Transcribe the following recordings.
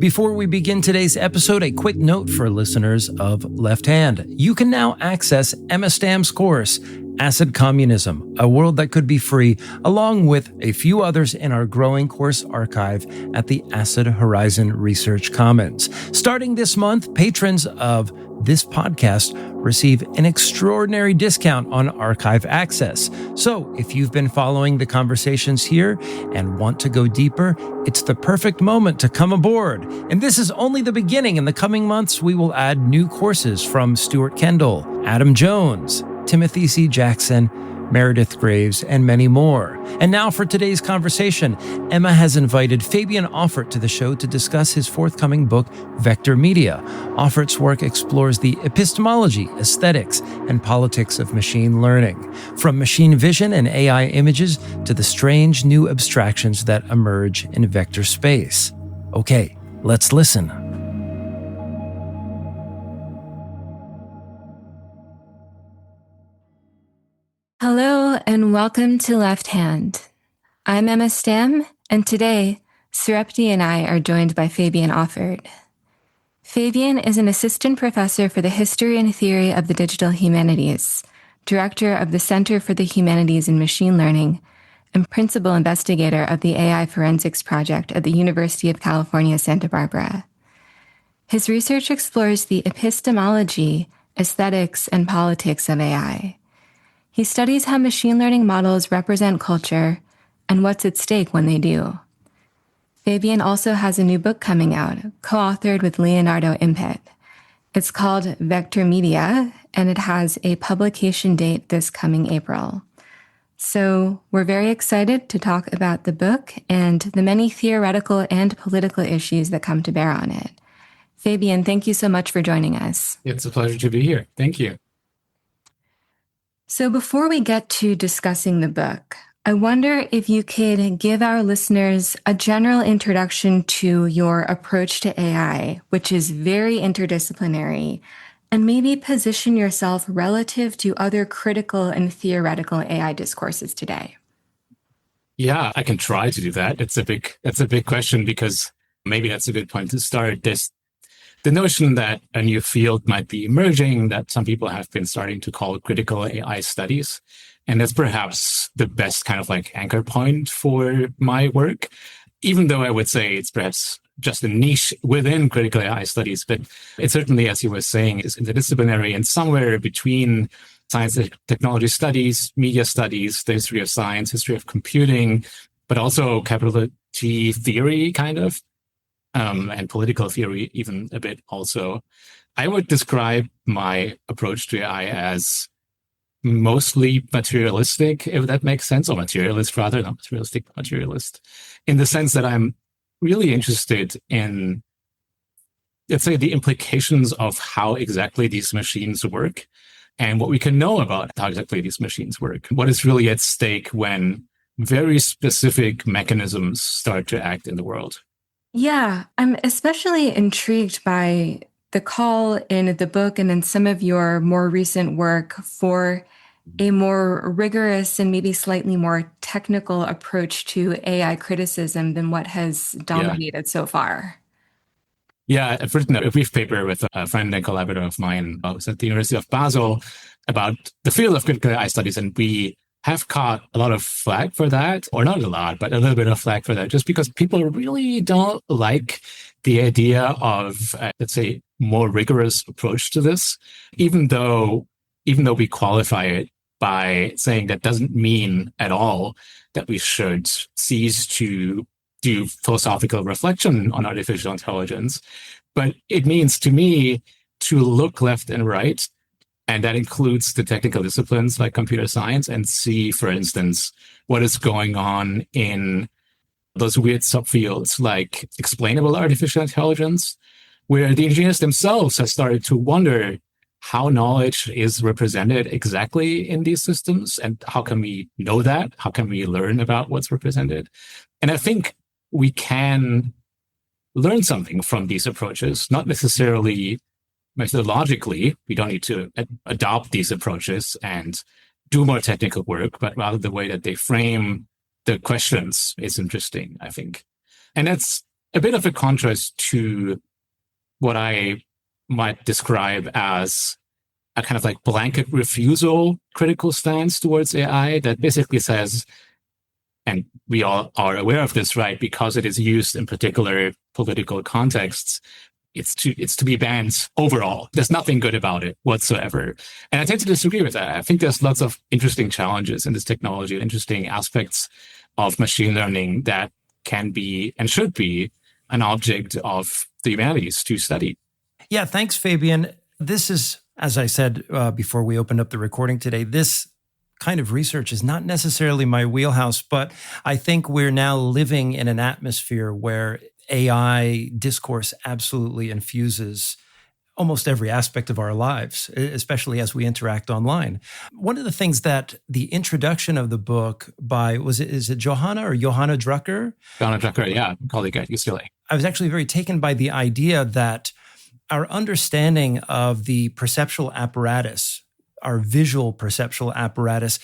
Before we begin today's episode, a quick note for listeners of LEPHT HAND. You can now access Emma Stamm's course, Acid Communism, A World That Could Be Free, along with a few others in our growing course archive at the Acid Horizon Research Commons. Starting this month, patrons of this podcast receive an extraordinary discount on archive access. So if you've been following the conversations here and want to go deeper, it's the perfect moment to come aboard. And this is only the beginning. In the coming months, we will add new courses from Stuart Kendall, Adam Jones, Timothy C. Jackson, Meredith Graves, and many more. And now for today's conversation, Emma has invited Fabian Offert to the show to discuss his forthcoming book, Vector Media. Offert's work explores the epistemology, aesthetics, and politics of machine learning, from machine vision and AI images to the strange new abstractions that emerge in vector space. Okay, let's listen. Hello and welcome to LEPHT HAND. I'm Emma Stamm, and today, Sereptie and I are joined by Fabian Offert. Fabian is an assistant professor for the history and theory of the digital humanities, director of the Center for the Humanities and Machine Learning, and principal investigator of the AI Forensics Project at the University of California, Santa Barbara. His research explores the epistemology, aesthetics, and politics of AI. He studies how machine learning models represent culture and what's at stake when they do. Fabian also has a new book coming out, co-authored with Leonardo Impet. It's called Vector Media, and it has a publication date this coming April. So we're very excited to talk about the book and the many theoretical and political issues that come to bear on it. Fabian, thank you so much for joining us. It's a pleasure to be here. Thank you. So before we get to discussing the book, I wonder if you could give our listeners a general introduction to your approach to AI, which is very interdisciplinary, and maybe position yourself relative to other critical and theoretical AI discourses today. Yeah, I can try to do that. That's a big question, because maybe that's a good point to start. There's the notion that a new field might be emerging that some people have been starting to call critical AI studies. And that's perhaps the best kind of like anchor point for my work, even though I would say it's perhaps just a niche within critical AI studies. But it certainly, as you were saying, is interdisciplinary and somewhere between science and technology studies, media studies, the history of science, history of computing, but also capital T theory kind of. And political theory even a bit also. I would describe my approach to AI as mostly materialistic, if that makes sense, or materialist rather, not materialistic, but materialist, in the sense that I'm really interested in, let's say, the implications of how exactly these machines work and what we can know about how exactly these machines work. What is really at stake when very specific mechanisms start to act in the world. Yeah, I'm especially intrigued by the call in the book and in some of your more recent work for a more rigorous and maybe slightly more technical approach to AI criticism than what has dominated so far. Yeah, I've written a brief paper with a friend and collaborator of mine who was at the University of Basel about the field of critical AI studies, and we have caught a lot of flack for that, or not a lot, but a little bit of flack for that, just because people really don't like the idea of, let's say, more rigorous approach to this, even though we qualify it by saying that doesn't mean at all that we should cease to do philosophical reflection on artificial intelligence. But it means, to me, to look left and right. And that includes the technical disciplines like computer science, and see, for instance, what is going on in those weird subfields like explainable artificial intelligence, where the engineers themselves have started to wonder how knowledge is represented exactly in these systems, and how can we know that? How can we learn about what's represented? And I think we can learn something from these approaches, not necessarily methodologically. We don't need to adopt these approaches and do more technical work, but rather the way that they frame the questions is interesting, I think. And that's a bit of a contrast to what I might describe as a kind of like blanket refusal critical stance towards AI that basically says, and we all are aware of this, right? Because it is used in particular political contexts, it's to be banned overall. There's nothing good about it whatsoever. And I tend to disagree with that. I think there's lots of interesting challenges in this technology, interesting aspects of machine learning that can be and should be an object of the humanities to study. Yeah, thanks, Fabian. This is, as I said before we opened up the recording today, this kind of research is not necessarily my wheelhouse, but I think we're now living in an atmosphere where AI discourse absolutely infuses almost every aspect of our lives, especially as we interact online. One of the things that the introduction of the book by, is it Johanna Drucker? Johanna Drucker, yeah, colleague at UCLA. I was actually very taken by the idea that our understanding of the perceptual apparatus, our visual perceptual apparatus,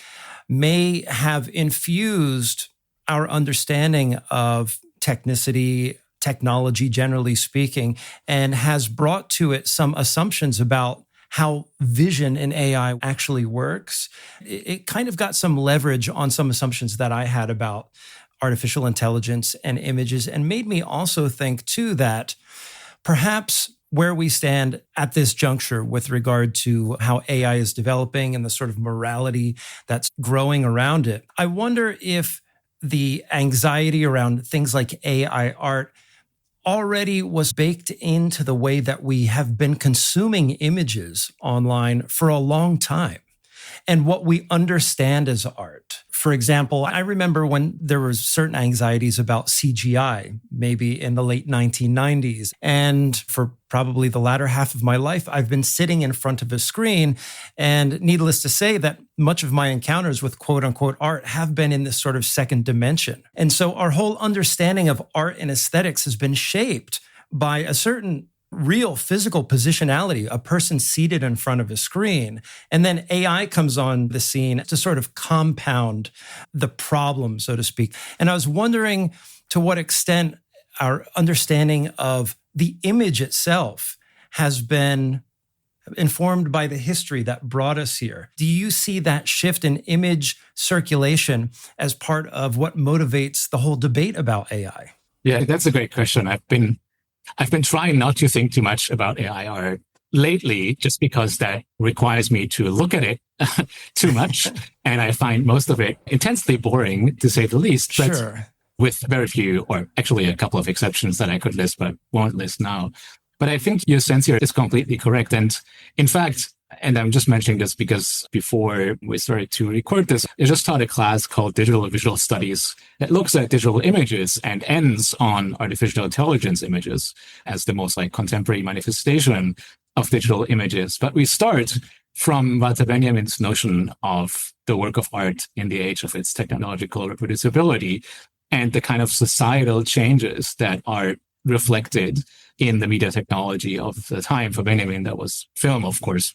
may have infused our understanding of technicity, technology, generally speaking, and has brought to it some assumptions about how vision in AI actually works. It kind of got some leverage on some assumptions that I had about artificial intelligence and images, and made me also think, too, that perhaps where we stand at this juncture with regard to how AI is developing and the sort of morality that's growing around it, I wonder if the anxiety around things like AI art already was baked into the way that we have been consuming images online for a long time and what we understand as art. For example, I remember when there was certain anxieties about CGI, maybe in the late 1990s. And for probably the latter half of my life, I've been sitting in front of a screen. And needless to say that much of my encounters with quote unquote art have been in this sort of second dimension. And so our whole understanding of art and aesthetics has been shaped by a certain real physical positionality, a person seated in front of a screen. And then AI comes on the scene to sort of compound the problem, so to speak. And I was wondering to what extent our understanding of the image itself has been informed by the history that brought us here. Do you see that shift in image circulation as part of what motivates the whole debate about AI? Yeah, that's a great question. I've been trying not to think too much about AI art lately, just because that requires me to look at it too much. And I find most of it intensely boring, to say the least. Sure. But with very few, or actually a couple of exceptions that I could list, but won't list now. But I think your sense here is completely correct. And in fact, and I'm just mentioning this because before we started to record this, I just taught a class called Digital Visual Studies that looks at digital images and ends on artificial intelligence images as the most like contemporary manifestation of digital images. But we start from Walter Benjamin's notion of the work of art in the age of its technological reproducibility and the kind of societal changes that are reflected in the media technology of the time. For Benjamin, that was film, of course.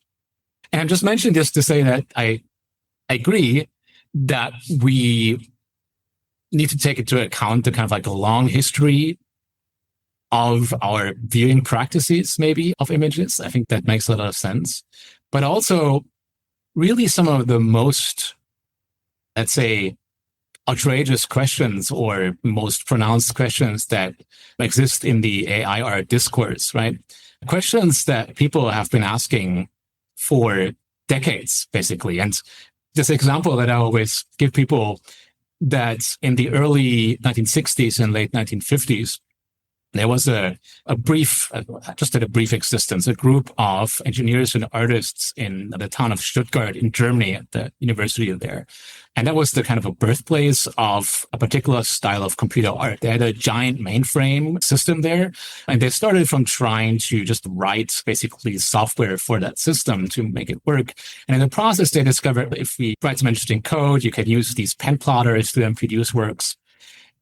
And I'm just mentioning this to say that I agree that we need to take into account the kind of like a long history of our viewing practices, maybe, of images. I think that makes a lot of sense. But also, really some of the most, let's say, outrageous questions or most pronounced questions that exist in the AI art discourse, right? Questions that people have been asking for decades, basically. And this example that I always give people, that in the early 1960s and late 1950s, there was a brief existence, a group of engineers and artists in the town of Stuttgart in Germany at the university there. And that was the kind of a birthplace of a particular style of computer art. They had a giant mainframe system there, and they started from trying to just write basically software for that system to make it work. And in the process, they discovered if we write some interesting code, you can use these pen plotters to then produce works.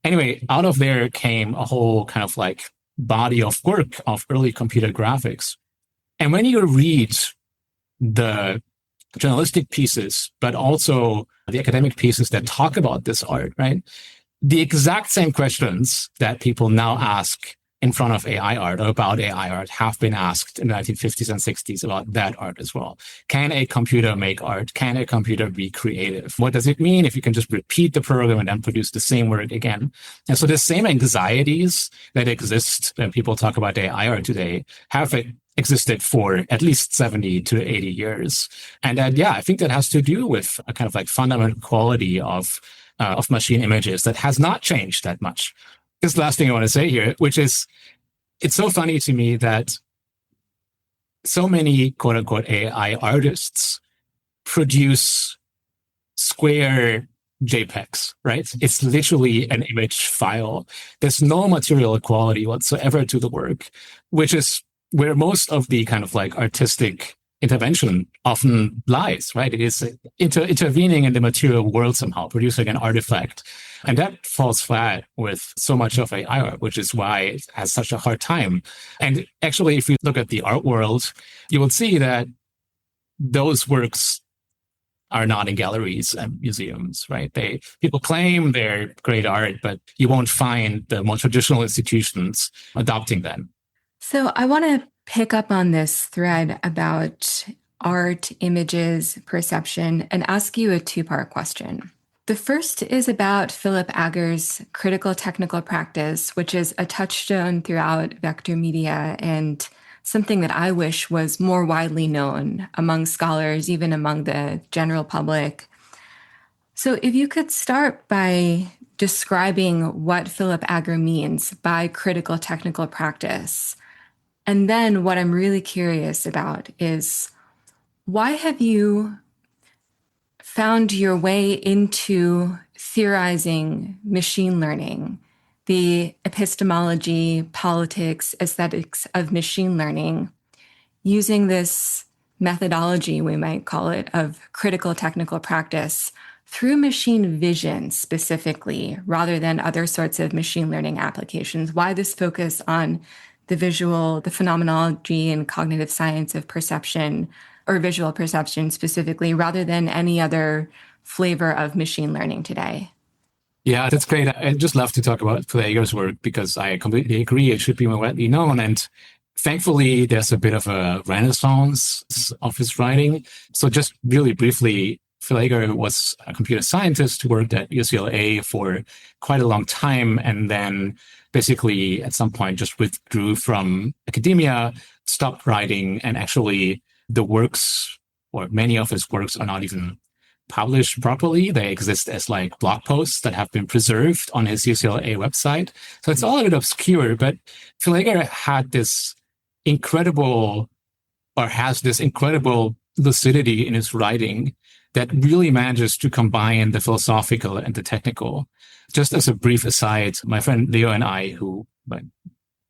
Anyway, out of there came a whole kind of like body of work of early computer graphics. And when you read the journalistic pieces, but also the academic pieces that talk about this art, right? The exact same questions that people now ask in front of AI art or about AI art have been asked in the 1950s and 60s about that art as well. Can a computer make art? Can a computer be creative? What does it mean if you can just repeat the program and then produce the same work again? And so the same anxieties that exist when people talk about AI art today have existed for at least 70 to 80 years. And I think that has to do with a kind of like fundamental quality of machine images that has not changed that much. This last thing I want to say here, which is, it's so funny to me that so many quote unquote AI artists produce square JPEGs, right? It's literally an image file. There's no material quality whatsoever to the work, which is where most of the kind of like artistic intervention often lies, right? It is intervening in the material world somehow, producing an artifact. And that falls flat with so much of AI art, which is why it has such a hard time. And actually, if you look at the art world, you will see that those works are not in galleries and museums, right? People claim they're great art, but you won't find the more traditional institutions adopting them. So I want to pick up on this thread about art, images, perception, and ask you a two-part question. The first is about Philip Agger's critical technical practice, which is a touchstone throughout vector media and something that I wish was more widely known among scholars, even among the general public. So if you could start by describing what Philip Agger means by critical technical practice. And then what I'm really curious about is, why have you found your way into theorizing machine learning, the epistemology, politics, aesthetics of machine learning, using this methodology, we might call it, of critical technical practice through machine vision specifically, rather than other sorts of machine learning applications? Why this focus on the visual, the phenomenology and cognitive science of perception, or visual perception specifically, rather than any other flavor of machine learning today? Yeah, that's great. I'd just love to talk about Agger's work because I completely agree it should be more widely known. And thankfully, there's a bit of a renaissance of his writing. So just really briefly, Phil Agger was a computer scientist who worked at UCLA for quite a long time, and then basically at some point just withdrew from academia, stopped writing, and actually the works, or many of his works, are not even published properly. They exist as like blog posts that have been preserved on his UCLA website. So it's all a bit obscure, but Phil Agger had this incredible, or has this incredible lucidity in his writing that really manages to combine the philosophical and the technical. Just as a brief aside, my friend Leo and I, who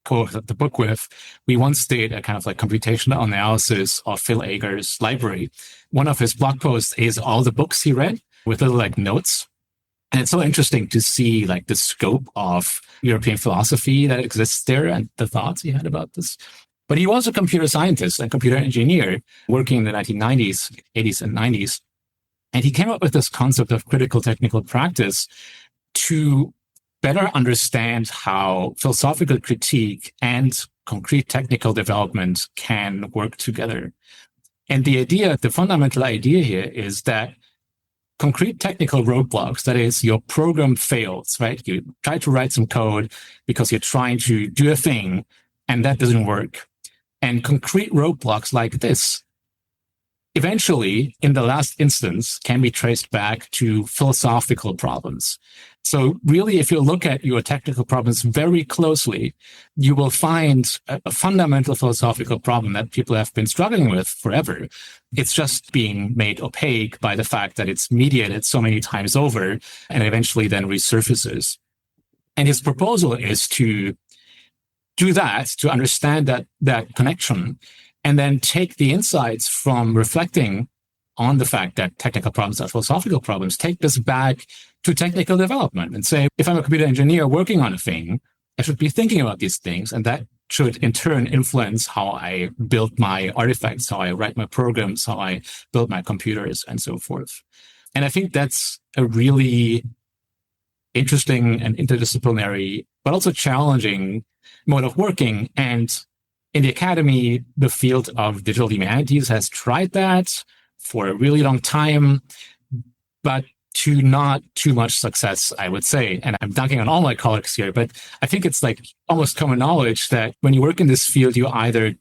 co-authored the book with, we once did a kind of like computational analysis of Phil Agger's library. One of his blog posts is all the books he read with little like notes. And it's so interesting to see like the scope of European philosophy that exists there and the thoughts he had about this. But he was a computer scientist and computer engineer working in the 1990s, 80s and 90s. And he came up with this concept of critical technical practice to better understand how philosophical critique and concrete technical development can work together. And the fundamental idea here is that concrete technical roadblocks, that is, your program fails, right? You try to write some code because you're trying to do a thing and that doesn't work. And concrete roadblocks like this, eventually, in the last instance, can be traced back to philosophical problems. So really, if you look at your technical problems very closely, you will find a fundamental philosophical problem that people have been struggling with forever. It's just being made opaque by the fact that it's mediated so many times over and eventually then resurfaces. And his proposal is to do that, to understand that connection, and then take the insights from reflecting on the fact that technical problems are philosophical problems, take this back to technical development and say, if I'm a computer engineer working on a thing, I should be thinking about these things. And that should in turn influence how I build my artifacts, how I write my programs, how I build my computers, and so forth. And I think that's a really interesting and interdisciplinary, but also challenging mode of working. And in the academy, the field of digital humanities has tried that for a really long time, but to not too much success, I would say. And I'm dunking on all my colleagues here, but I think it's like almost common knowledge that when you work in this field, you either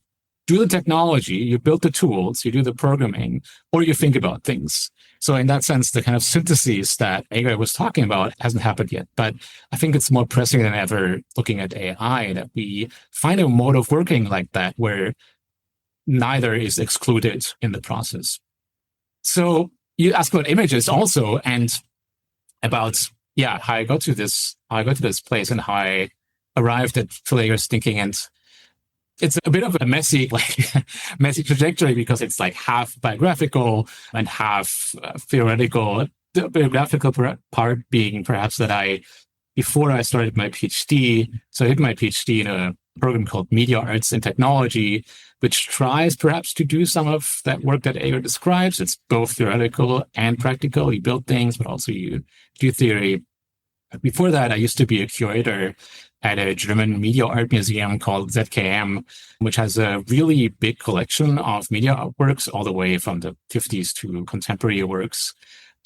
do the technology, you build the tools, you do the programming, or you think about things. So in that sense, the kind of synthesis that Egor was talking about hasn't happened yet. But I think it's more pressing than ever looking at AI that we find a mode of working like that where neither is excluded in the process. So you asked about images also, and about how I got to this place and how I arrived at Phil Egor's thinking. And it's a bit of a messy trajectory because it's like half biographical and half theoretical. The biographical part being perhaps that before I started my PhD, so I did my PhD in a program called Media Arts and Technology, which tries perhaps to do some of that work that Egor describes. It's both theoretical and practical. You build things, but also you do theory. Before that, I used to be a curator at a German media art museum called ZKM, which has a really big collection of media artworks all the way from the 50s to contemporary works.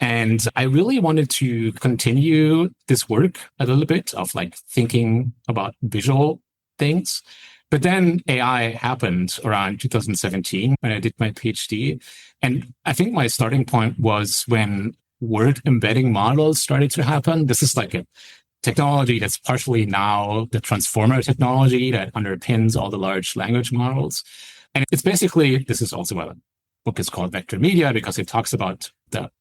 And I really wanted to continue this work a little bit of like thinking about visual things. But then AI happened around 2017 when I did my PhD. And I think my starting point was when word embedding models started to happen. This is like a technology that's partially now the transformer technology that underpins all the large language models. And it's basically, this is also what a book is called Vector Media, because it talks about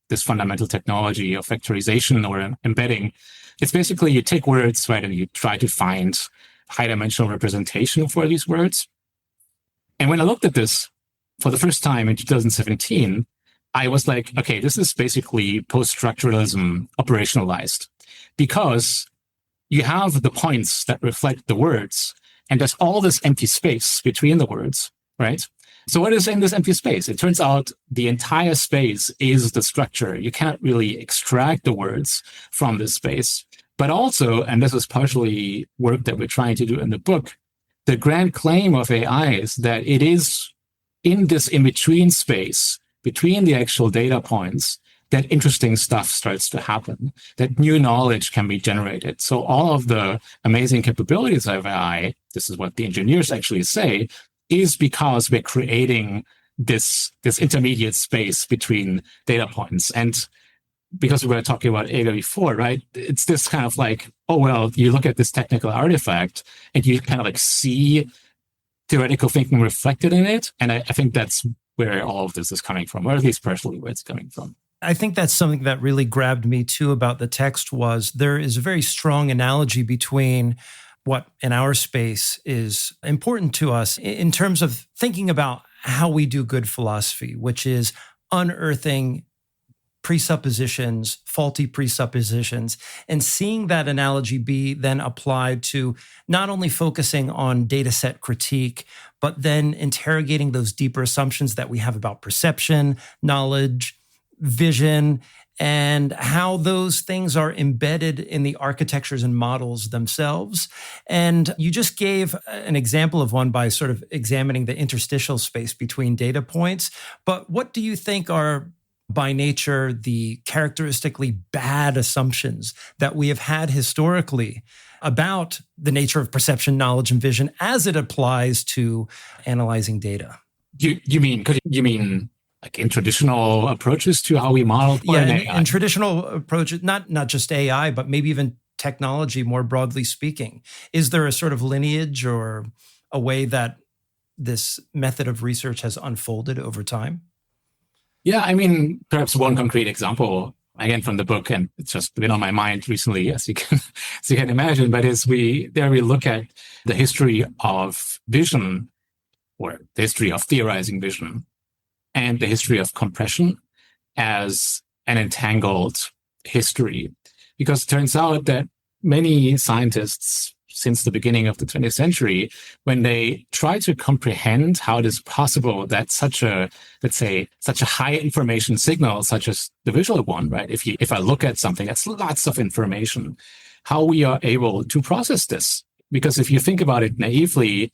this fundamental technology of vectorization or embedding. It's basically you take words, right, and you try to find high-dimensional representation for these words. And when I looked at this for the first time in 2017, I was like, okay, this is basically post-structuralism operationalized, because you have the points that reflect the words, and there's all this empty space between the words, right? So what is in this empty space? It turns out the entire space is the structure. You can't really extract the words from this space. But also, and this is partially work that we're trying to do in the book, the grand claim of AI is that it is in this in-between space, between the actual data points, that interesting stuff starts to happen, that new knowledge can be generated. So all of the amazing capabilities of AI, this is what the engineers actually say, is because we're creating this intermediate space between data points. And because we were talking about Egor before, right? It's this kind of like, oh, well, you look at this technical artifact and you kind of like see theoretical thinking reflected in it. And I think that's where all of this is coming from, or at least personally where it's coming from. I think that's something that really grabbed me too about the text was there is a very strong analogy between what in our space is important to us in terms of thinking about how we do good philosophy, which is unearthing presuppositions, faulty presuppositions, and seeing that analogy be then applied to not only focusing on data set critique, but then interrogating those deeper assumptions that we have about perception, knowledge, vision, and how those things are embedded in the architectures and models themselves. And you just gave an example of one by sort of examining the interstitial space between data points. But what do you think are by nature the characteristically bad assumptions that we have had historically about the nature of perception, knowledge, and vision as it applies to analyzing data? You mean like in traditional approaches to how we model? In traditional approaches, not just AI, but maybe even technology more broadly speaking. Is there a sort of lineage or a way that this method of research has unfolded over time? Yeah, I mean, perhaps one concrete example, again from the book, and it's just been on my mind recently, as you can imagine, but we look at the history of vision, or the history of theorizing vision, and the history of compression as an entangled history. Because it turns out that many scientists since the beginning of the 20th century, when they try to comprehend how it is possible that such a high information signal, such as the visual one, right? If I look at something, that's lots of information, how we are able to process this Because if you think about it naively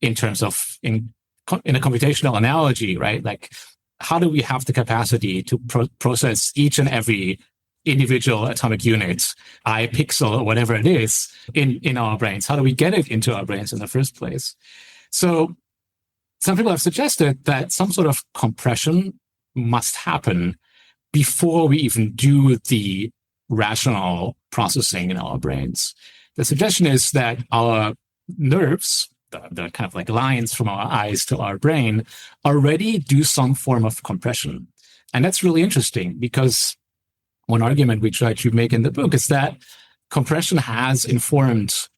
in terms of in a computational analogy, right? Like, how do we have the capacity to process each and every individual atomic unit, pixel, or whatever it is in our brains? How do we get it into our brains in the first place? So some people have suggested that some sort of compression must happen before we even do the rational processing in our brains. The suggestion is that our nerves, the kind of like lines from our eyes to our brain, already do some form of compression. And that's really interesting, because one argument we try to make in the book is that compression has informed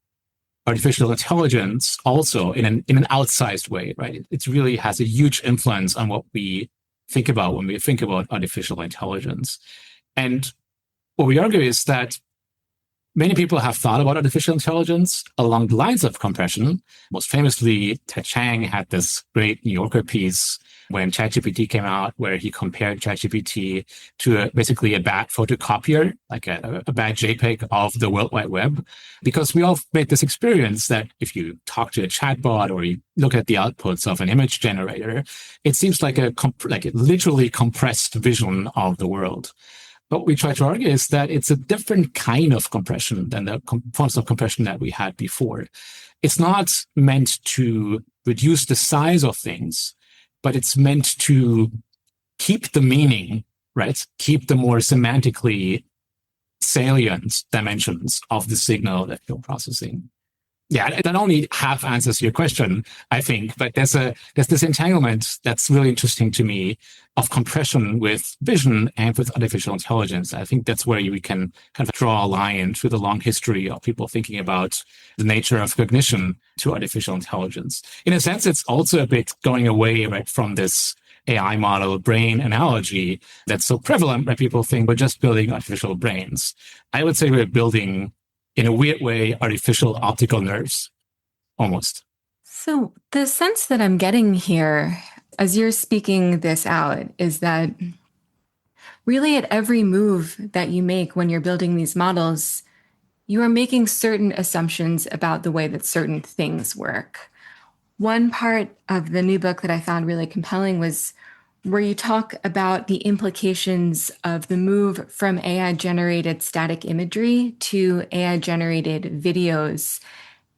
artificial intelligence also in an outsized way, right? It really has a huge influence on what we think about when we think about artificial intelligence. And what we argue is that many people have thought about artificial intelligence along the lines of compression. Most famously, Ted Chiang had this great New Yorker piece when ChatGPT came out, where he compared ChatGPT to basically a bad photocopier, like a bad JPEG of the World Wide Web. Because we all made this experience that if you talk to a chatbot or you look at the outputs of an image generator, it seems like a literally compressed vision of the world. What we try to argue is that it's a different kind of compression than the forms of compression that we had before. It's not meant to reduce the size of things, but it's meant to keep the meaning, right? Keep the more semantically salient dimensions of the signal that you're processing. Yeah, that only half answers your question, I think, but there's this entanglement that's really interesting to me of compression with vision and with artificial intelligence. I think that's where we can kind of draw a line through the long history of people thinking about the nature of cognition to artificial intelligence. In a sense, it's also a bit going away, right, from this AI model brain analogy that's so prevalent that people think we're just building artificial brains. I would say we're building, in a weird way, artificial optical nerves, almost. So the sense that I'm getting here, as you're speaking this out, is that really at every move that you make when you're building these models, you are making certain assumptions about the way that certain things work. One part of the new book that I found really compelling was where you talk about the implications of the move from AI-generated static imagery to AI-generated videos,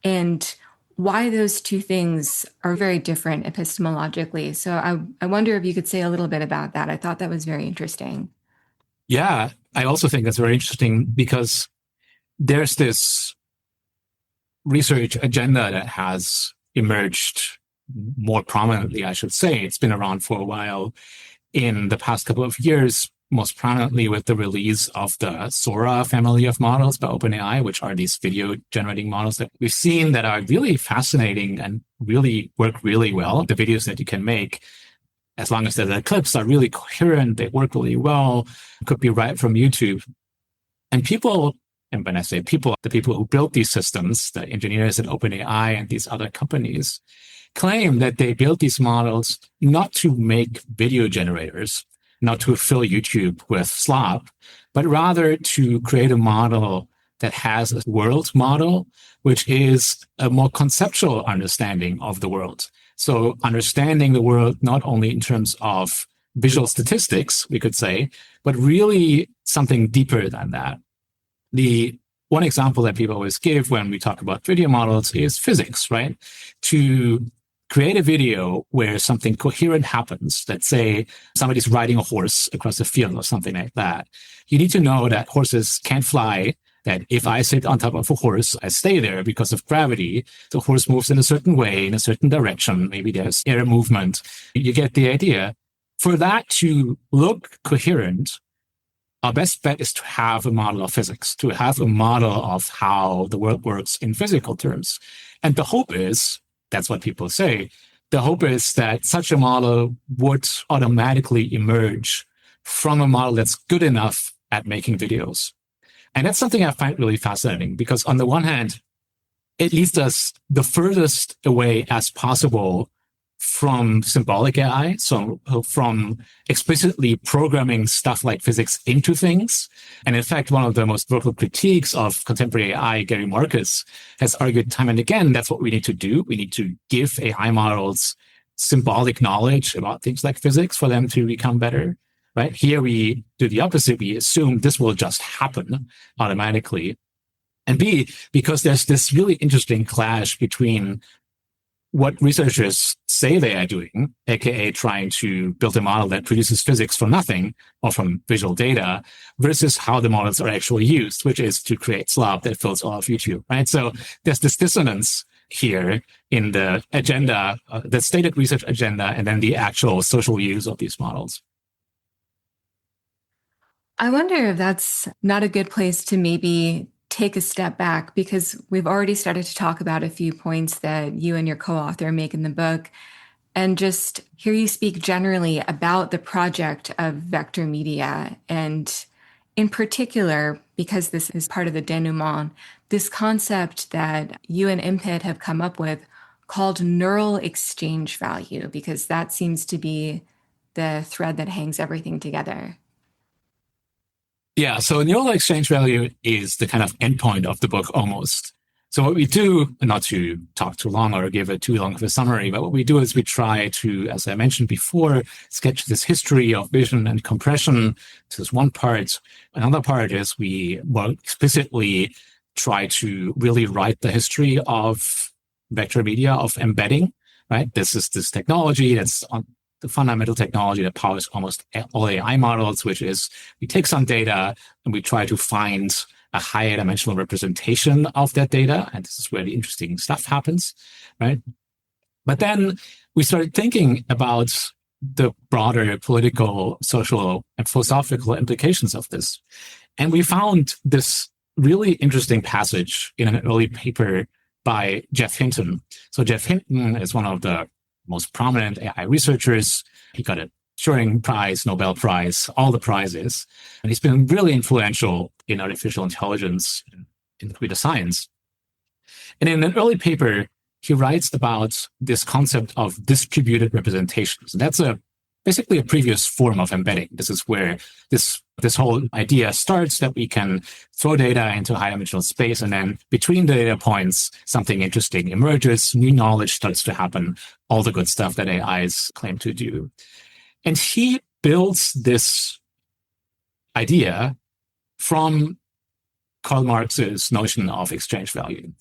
and why those two things are very different epistemologically. So I wonder if you could say a little bit about that. I thought that was very interesting. Yeah, I also think that's very interesting, because there's this research agenda that has emerged more prominently, I should say. It's been around for a while in the past couple of years, most prominently with the release of the Sora family of models by OpenAI, which are these video generating models that we've seen that are really fascinating and really work really well. The videos that you can make, as long as the clips are really coherent, they work really well, could be right from YouTube. And people, and when I say people, the people who built these systems, the engineers at OpenAI and these other companies, claim that they built these models not to make video generators, not to fill YouTube with slop, but rather to create a model that has a world model, which is a more conceptual understanding of the world. So understanding the world not only in terms of visual statistics, we could say, but really something deeper than that. The one example that people always give when we talk about video models is physics, right? To create a video where something coherent happens, let's say somebody's riding a horse across a field or something like that, you need to know that horses can't fly, that if I sit on top of a horse, I stay there because of gravity. The horse moves in a certain way, in a certain direction. Maybe there's air movement. You get the idea. For that to look coherent, our best bet is to have a model of physics, to have a model of how the world works in physical terms. And the hope is, that's what people say, the hope is that such a model would automatically emerge from a model that's good enough at making videos. And that's something I find really fascinating, because on the one hand, it leads us the furthest away as possible from symbolic AI, so from explicitly programming stuff like physics into things. And in fact, one of the most vocal critiques of contemporary AI, Gary Marcus, has argued time and again, that's what we need to do. We need to give AI models symbolic knowledge about things like physics for them to become better, right? Here we do the opposite. We assume this will just happen automatically. And B, because there's this really interesting clash between what researchers say they are doing, aka trying to build a model that produces physics from nothing or from visual data, versus how the models are actually used, which is to create slop that fills all of YouTube, right? So there's this dissonance here in the agenda, the stated research agenda, and then the actual social use of these models. I wonder if that's not a good place to maybe take a step back, because we've already started to talk about a few points that you and your co-author make in the book, and just hear you speak generally about the project of vector media. And in particular, because this is part of the denouement, this concept that you and LEPHT have come up with called neural exchange value, because that seems to be the thread that hangs everything together. Yeah, so neural exchange value is the kind of endpoint of the book almost. So what we do, not to talk too long or give it too long of a summary, but what we do is we try to, as I mentioned before, sketch this history of vision and compression. This is one part. Another part is we more explicitly try to really write the history of vector media, of embedding, right? This is this technology that's on the fundamental technology that powers almost all AI models, which is we take some data and we try to find a higher dimensional representation of that data. And this is where the interesting stuff happens, right? But then we started thinking about the broader political, social, and philosophical implications of this. And we found this really interesting passage in an early paper by Geoff Hinton. So Geoff Hinton is one of the most prominent AI researchers. He got a Turing Prize, Nobel Prize, all the prizes. And he's been really influential in artificial intelligence, in computer science. And in an early paper, he writes about this concept of distributed representations. And that's basically a previous form of embedding. This is where this whole idea starts, that we can throw data into high dimensional space, and then between the data points, something interesting emerges, new knowledge starts to happen, all the good stuff that AIs claim to do. And he builds this idea from Karl Marx's notion of exchange value.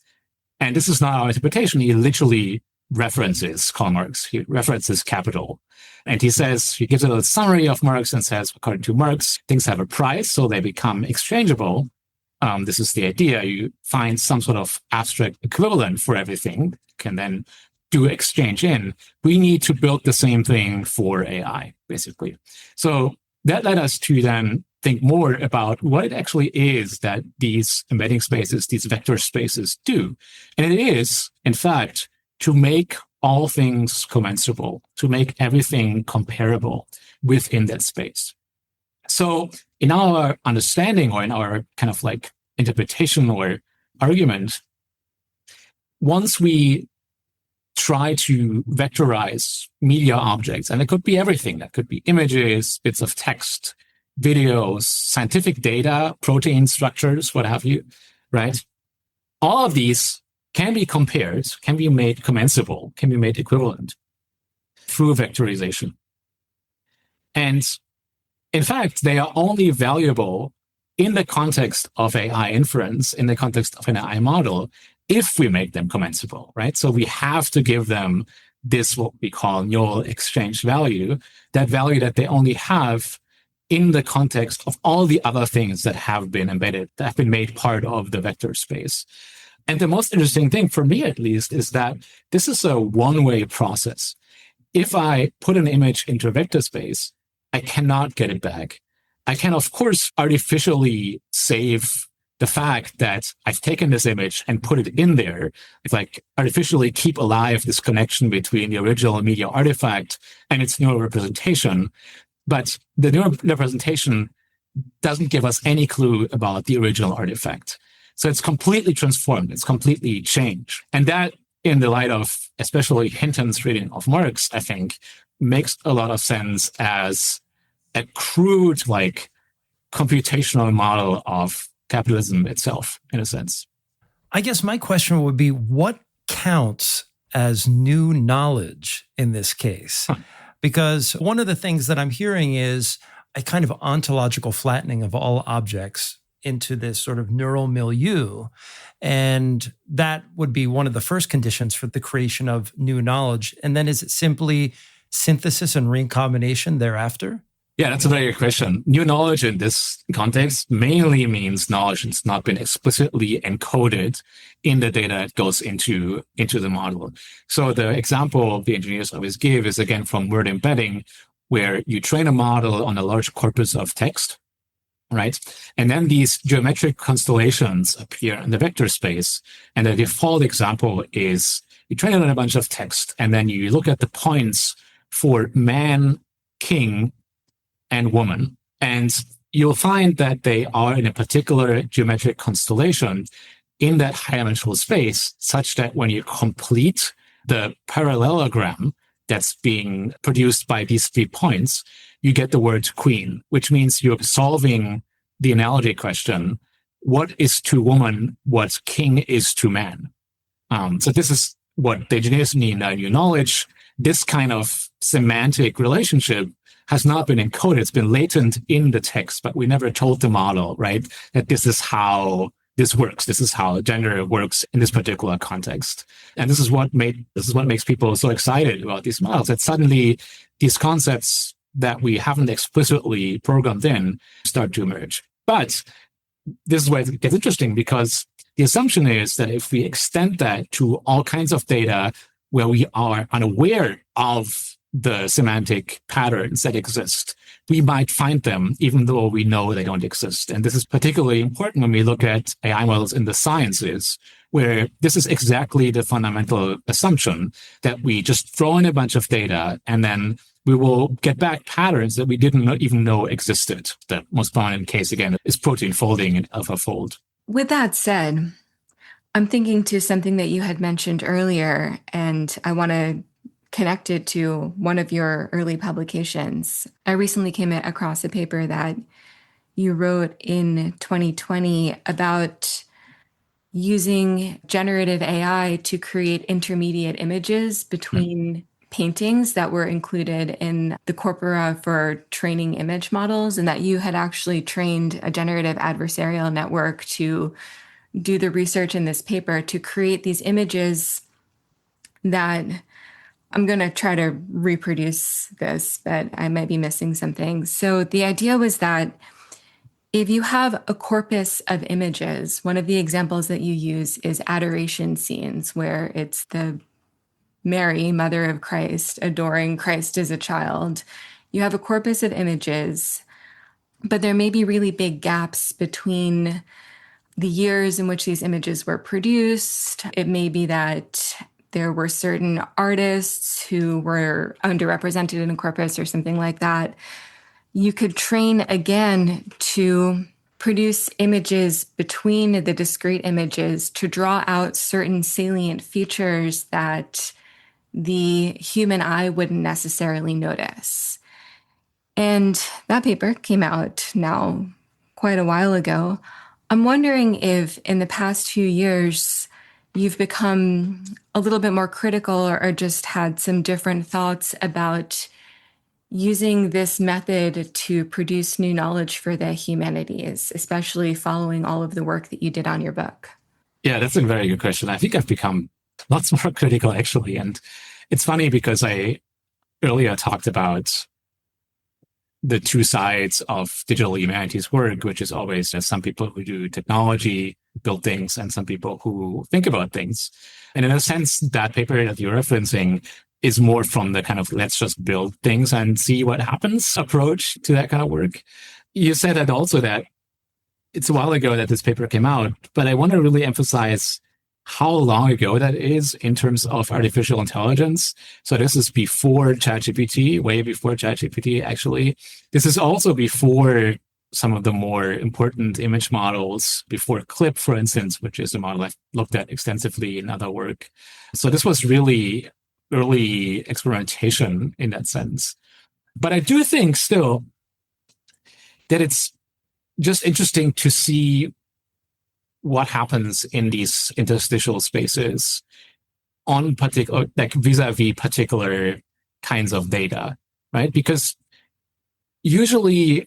And this is not our interpretation. He literally references Karl Marx. He references Capital. And he says, he gives a little summary of Marx and says, according to Marx, things have a price, so they become exchangeable. This is the idea. You find some sort of abstract equivalent for everything, can then do exchange in. We need to build the same thing for AI, basically. So that led us to then think more about what it actually is that these embedding spaces, these vector spaces do. And it is, in fact, to make all things commensurable, to make everything comparable within that space. So in our understanding, or in our kind of like interpretation or argument, once we try to vectorize media objects, and it could be everything, that could be images, bits of text, videos, scientific data, protein structures, what have you, right? All of these can be compared, can be made commensurable, can be made equivalent through vectorization. And in fact, they are only valuable in the context of AI inference, in the context of an AI model, if we make them commensurable, right? So we have to give them this, what we call neural exchange value, that value that they only have in the context of all the other things that have been embedded, that have been made part of the vector space. And the most interesting thing, for me at least, is that this is a one-way process. If I put an image into a vector space, I cannot get it back. I can, of course, artificially save the fact that I've taken this image and put it in there. It's like artificially keep alive this connection between the original media artifact and its neural representation. But the neural representation doesn't give us any clue about the original artifact. So it's completely transformed. It's completely changed. And that in the light of especially Hinton's reading of Marx, I think, makes a lot of sense as a crude, like, computational model of capitalism itself, in a sense. I guess my question would be, what counts as new knowledge in this case? Because one of the things that I'm hearing is a kind of ontological flattening of all objects into this sort of neural milieu. And that would be one of the first conditions for the creation of new knowledge. And then is it simply synthesis and recombination thereafter? Yeah, that's a very good question. New knowledge in this context mainly means knowledge that's not been explicitly encoded in the data that goes into the model. So the example the engineers always give is, again, from word embedding, where you train a model on a large corpus of text, right? And then these geometric constellations appear in the vector space. And the default example is you train it on a bunch of text, and then you look at the points for man, king, and woman. And you'll find that they are in a particular geometric constellation in that high-dimensional space, such that when you complete the parallelogram that's being produced by these 3 points, you get the word queen, which means you're solving the analogy question: what is to woman what king is to man? So this is what the engineers mean by new knowledge. This kind of semantic relationship has not been encoded. It's been latent in the text, but we never told the model, right, that this is how this works. This is how gender works in this particular context. And this is what makes people so excited about these models, that suddenly these concepts that we haven't explicitly programmed in start to emerge. But this is where it gets interesting, because the assumption is that if we extend that to all kinds of data where we are unaware of the semantic patterns that exist, we might find them even though we know they don't exist. And this is particularly important when we look at AI models in the sciences, where this is exactly the fundamental assumption, that we just throw in a bunch of data and then we will get back patterns that we didn't even know existed. The most prominent case, again, is protein folding in AlphaFold. With that said, I'm thinking to something that you had mentioned earlier, and I want to connect it to one of your early publications. I recently came across a paper that you wrote in 2020 about using generative AI to create intermediate images between paintings that were included in the corpora for training image models, and that you had actually trained a generative adversarial network to do the research in this paper to create these images that, I'm going to try to reproduce this, but I might be missing something. So the idea was that if you have a corpus of images, one of the examples that you use is adoration scenes, where it's the Mary, Mother of Christ, adoring Christ as a child. You have a corpus of images, but there may be really big gaps between the years in which these images were produced. It may be that there were certain artists who were underrepresented in a corpus or something like that. You could train again to produce images between the discrete images to draw out certain salient features that the human eye wouldn't necessarily notice. And that paper came out now quite a while ago. I'm wondering if in the past few years, you've become a little bit more critical or just had some different thoughts about using this method to produce new knowledge for the humanities, especially following all of the work that you did on your book. Yeah, that's a very good question. I think I've become lots more critical, actually. And it's funny because I earlier talked about the two sides of digital humanities work, which is always there's some people who do technology, build things, and some people who think about things. And in a sense, that paper that you're referencing is more from the kind of let's just build things and see what happens approach to that kind of work. You said that also that it's a while ago that this paper came out, but I want to really emphasize how long ago that is in terms of artificial intelligence. So this is before ChatGPT, way before ChatGPT, actually. This is also before some of the more important image models before CLIP, for instance, which is a model I've looked at extensively in other work. So this was really early experimentation in that sense. But I do think still that it's just interesting to see what happens in these interstitial spaces on particular, like vis-a-vis particular kinds of data, right? Because usually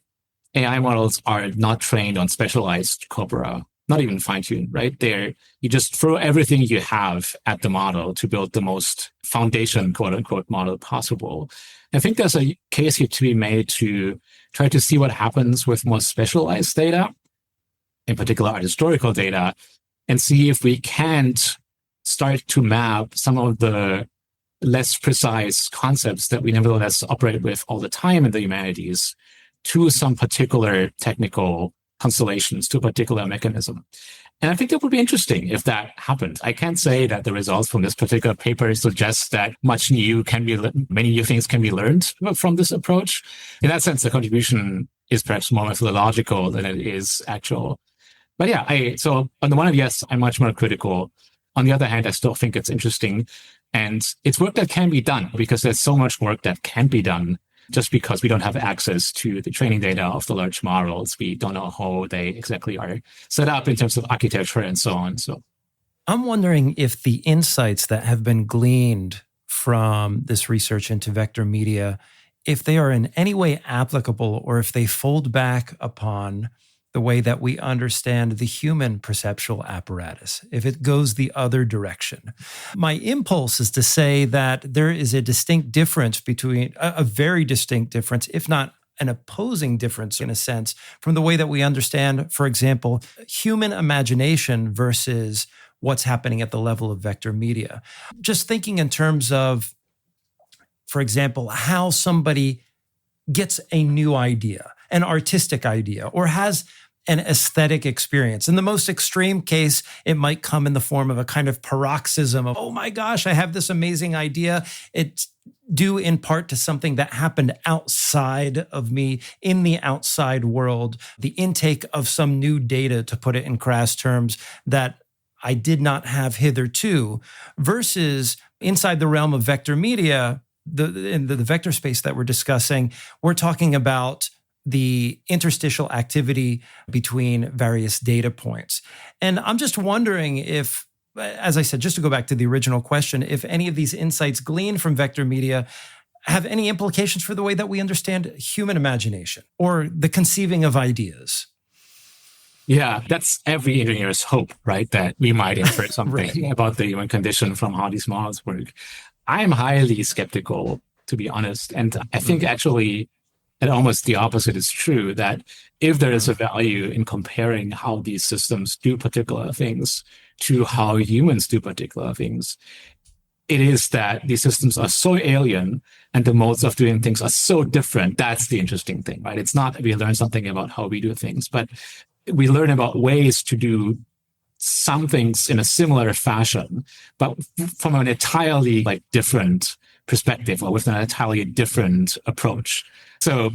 AI models are not trained on specialized corpora, not even fine-tuned, right? You just throw everything you have at the model to build the most foundation, quote-unquote, model possible. I think there's a case here to be made to try to see what happens with more specialized data, in particular art historical data, and see if we can't start to map some of the less precise concepts that we nevertheless operate with all the time in the humanities to some particular technical constellations, to a particular mechanism. And I think that would be interesting if that happened. I can't say that the results from this particular paper suggest that many new things can be learned from this approach. In that sense, the contribution is perhaps more methodological than it is actual. But yeah, so on the one hand, yes, I'm much more critical. On the other hand, I still think it's interesting. And it's work that can be done because there's so much work that can be done just because we don't have access to the training data of the large models. We don't know how they exactly are set up in terms of architecture and so on. So I'm wondering if the insights that have been gleaned from this research into vector media, if they are in any way applicable or if they fold back upon the way that we understand the human perceptual apparatus, if it goes the other direction. My impulse is to say that there is a distinct difference between, a very distinct difference, if not an opposing difference in a sense, from the way that we understand, for example, human imagination versus what's happening at the level of vector media. Just thinking in terms of, for example, how somebody gets a new idea, an artistic idea, or has an aesthetic experience. In the most extreme case, it might come in the form of a kind of paroxysm of, oh my gosh, I have this amazing idea. It's due in part to something that happened outside of me, in the outside world, the intake of some new data, to put it in crass terms, that I did not have hitherto, versus inside the realm of vector media, in the vector space that we're discussing, we're talking about the interstitial activity between various data points. And I'm just wondering if, as I said, just to go back to the original question, if any of these insights gleaned from vector media have any implications for the way that we understand human imagination or the conceiving of ideas. Yeah, that's every engineer's hope, right? That we might infer something right. about the human condition from how these models work. I'm highly skeptical, to be honest. And I think actually, and almost the opposite is true, that if there is a value in comparing how these systems do particular things to how humans do particular things, it is that these systems are so alien and the modes of doing things are so different. That's the interesting thing, right? It's not that we learn something about how we do things, but we learn about ways to do some things in a similar fashion, but from an entirely different perspective or with an entirely different approach. So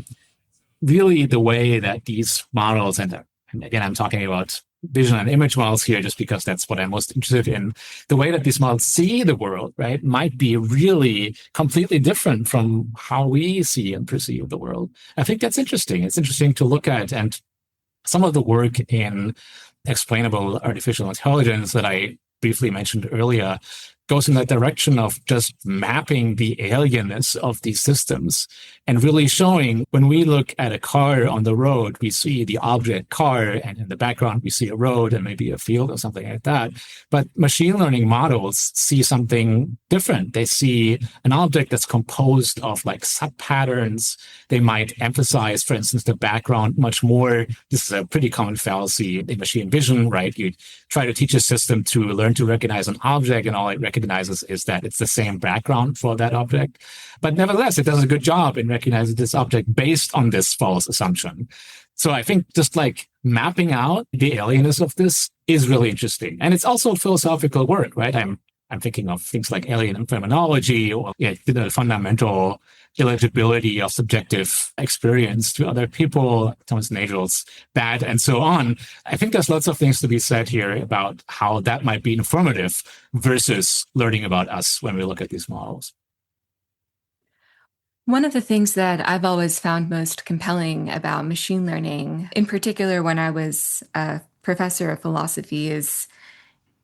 really the way that these models, and again, I'm talking about vision and image models here just because that's what I'm most interested in, the way that these models see the world, right, might be really completely different from how we see and perceive the world. I think that's interesting. It's interesting to look at, and some of the work in explainable artificial intelligence that I briefly mentioned earlier goes in that direction of just mapping the alienness of these systems and really showing when we look at a car on the road, we see the object car, and in the background, we see a road and maybe a field or something like that. But machine learning models see something different. They see an object that's composed of sub-patterns. They might emphasize, for instance, the background much more. This is a pretty common fallacy in machine vision, right? You try to teach a system to learn to recognize an object, and all it recognizes is that it's the same background for that object. But nevertheless, it does a good job in recognizing this object based on this false assumption. So I think just mapping out the alienness of this is really interesting. And it's also philosophical work, right? I'm I'm thinking of things like alien phenomenology or the fundamental illegibility of subjective experience to other people, Thomas Nagel's bad, and so on. I think there's lots of things to be said here about how that might be informative versus learning about us when we look at these models. One of the things that I've always found most compelling about machine learning, in particular when I was a professor of philosophy, is